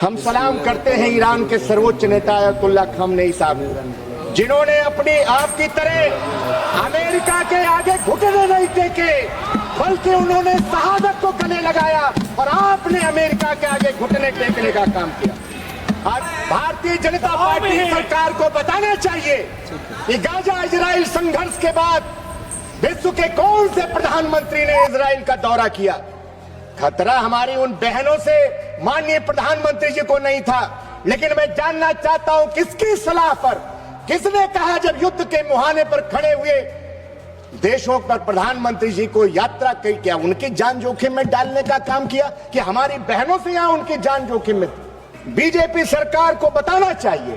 हम सलाम करते हैं ईरान के सर्वोच्च नेता अयतुल्लाह खamenei साहब, जिन्होंने अपनी आपकी तरह अमेरिका के आगे घुटने नहीं टेके, बल्कि उन्होंने शहादत को गले लगाया और आपने अमेरिका के आगे घुटने टेकने का काम किया। आज भारतीय जनता पार्टी सरकार को बताना चाहिए कि गाजा इजराइल संघर्ष के बाद विश्व के कौन से प्रधानमंत्री ने इजराइल का दौरा किया। खतरा हमारी उन बहनों से माननीय प्रधानमंत्री जी को नहीं था, लेकिन मैं जानना चाहता हूं किसकी सलाह पर, किसने कहा जब युद्ध के मुहाने पर खड़े हुए देशों पर प्रधानमंत्री जी को यात्रा की, क्या उनकी जान जोखिम में डालने का काम किया कि हमारी बहनों से यहां उनकी जान जोखिम में। बीजेपी सरकार को बताना चाहिए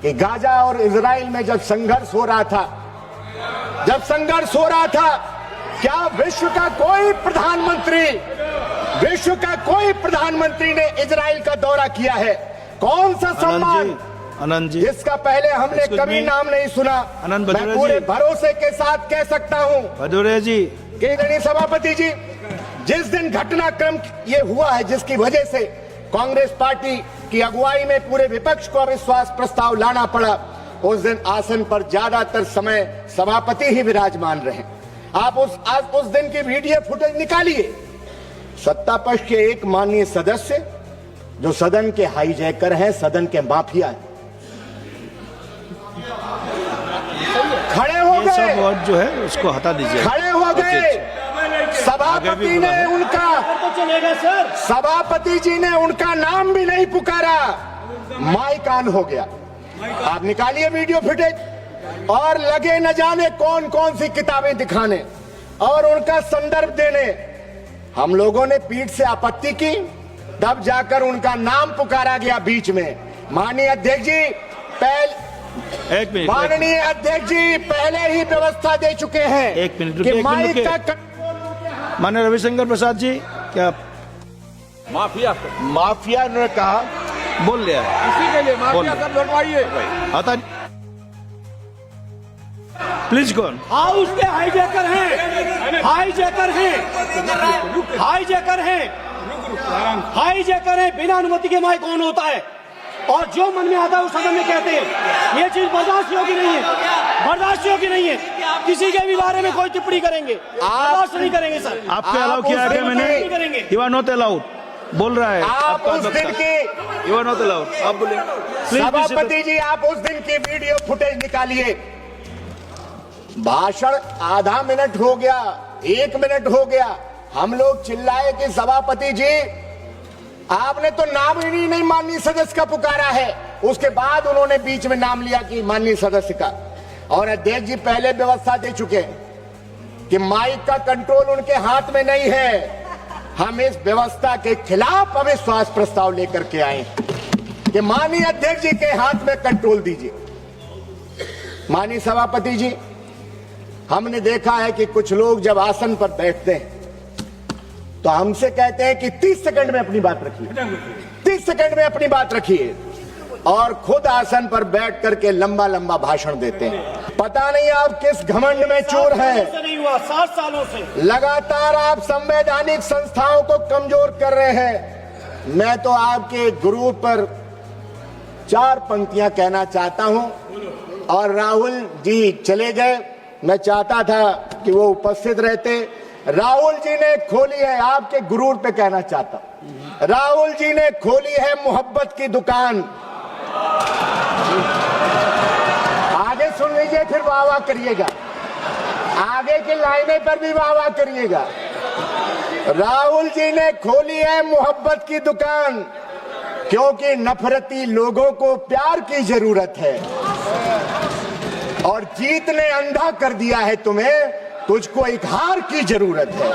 कि गाजा और इजराइल में जब संघर्ष हो रहा था, क्या विश्व का कोई प्रधानमंत्री ने इजराइल का दौरा किया है? कौन सा सम्मान आनंद जी, जिसका पहले हमने कभी नाम नहीं सुना। मैं पूरे भरोसे के साथ कह सकता हूं भदौरे जी, केंद्रीय सभापति जी, जिस दिन घटनाक्रम ये हुआ है जिसकी वजह से कांग्रेस पार्टी की अगुवाई में पूरे विपक्ष को अविश्वास प्रस्ताव लाना पड़ा, उस दिन आसन पर ज्यादातर समय सभापति ही विराजमान रहे। आप उस दिन की वीडियो फुटेज निकालिए। सत्ता पक्ष के एक माननीय सदस्य जो सदन के हाईजैकर हैं, सदन के माफिया हैं, खड़े हो गए। सब वर्ड जो है उसको हटा दीजिए। खड़े हो गए। सभापति जी ने उनका नाम भी नहीं पुकारा, माइक ऑन हो गया। आप निकालिए वीडियो फुटेज और लगे न जाने कौन कौन सी किताबें दिखाने और उनका संदर्भ देने। हम लोगों ने पीठ से आपत्ति की, तब जाकर उनका नाम पुकारा गया बीच में। माननीय अध्यक्ष जी, माननीय अध्यक्ष जी पहले ही व्यवस्था दे चुके हैं। एक मिनट कि माइक का माननीय रविशंकर प्रसाद जी, क्या माफिया ने कहा, बोल लिया इसी के लिए माफिया सब लौटवाइए। आता प्लीज कौन हाउस के हाईजैकर हैं, हाईजैकर हैं। बिना अनुमति के माइक ऑन होता है और जो मन में आता है उस सदन में कहते हैं। ये चीज बर्दाश्त योग्य नहीं है। किसी के भी बारे में कोई टिप्पणी करेंगे, बर्दाश्त नहीं करेंगे सर। आपको अलाउ किया है मैंने? यू आर नॉट अलाउड बोल रहा है। आप उस दिन की, यू आर नॉट अलाउड, आप बोले। सभापति जी आप उस दिन की वीडियो फुटेज निकालिए। भाषण आधा मिनट हो गया, 1 मिनट हो गया, हम लोग चिल्लाए कि सभापति जी आपने तो नाम ही नहीं माननीय सदस्य का पुकारा है। उसके बाद उन्होंने बीच में नाम लिया कि माननीय सदस्य का। और अध्यक्ष जी पहले व्यवस्था दे चुके हैं कि माइक का कंट्रोल उनके हाथ में नहीं है। हम इस व्यवस्था के खिलाफ अविश्वास प्रस्ताव लेकर के आए कि माननीय अध्यक्ष जी के हाथ में कंट्रोल दीजिए। माननीय सभापति जी, हमने देखा है कि कुछ लोग जब आसन पर बैठते हैं तो हमसे कहते हैं कि 30 सेकंड में अपनी बात रखिए, 30 सेकंड में अपनी बात रखिए, और खुद आसन पर बैठ करके लंबा लंबा भाषण देते हैं। पता नहीं आप किस घमंड में चोर हैं। नहीं हुआ 7 सालों से लगातार आप संवैधानिक संस्थाओं को कमजोर कर रहे हैं। मैं तो आपके गुरूर पर 4 पंक्तियां कहना चाहता हूं, और राहुल जी चले गए, मैं चाहता था कि वो उपस्थित रहते। राहुल जी ने खोली है, आपके गुरूर पे कहना चाहता हूं, राहुल जी ने खोली है मोहब्बत की दुकान। आगे सुन लीजिए, फिर वाह वाह करिएगा, आगे की लाइनें पर भी वाह वाह करिएगा। राहुल जी ने खोली है मोहब्बत की दुकान, क्योंकि नफरती लोगों को प्यार की जरूरत है और जीत ने अंधा कर दिया है तुम्हें, तुझको एक हार की जरूरत है।